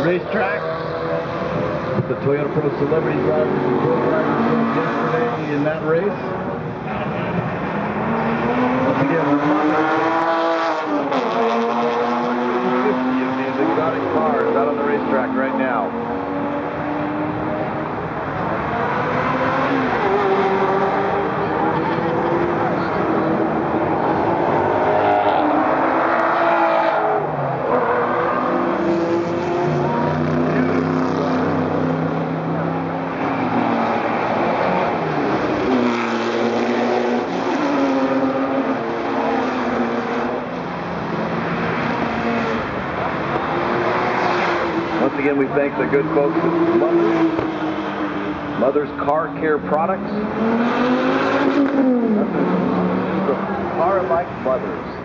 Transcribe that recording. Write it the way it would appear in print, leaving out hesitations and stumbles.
racetrack. The Toyota Pro Celebrity Drivers and Pro Drivers yesterday in that race. Once again, 150 of these exotic cars out on the racetrack right now. Again, we thank the good folks at Mother's Car Care Products. Car like mothers.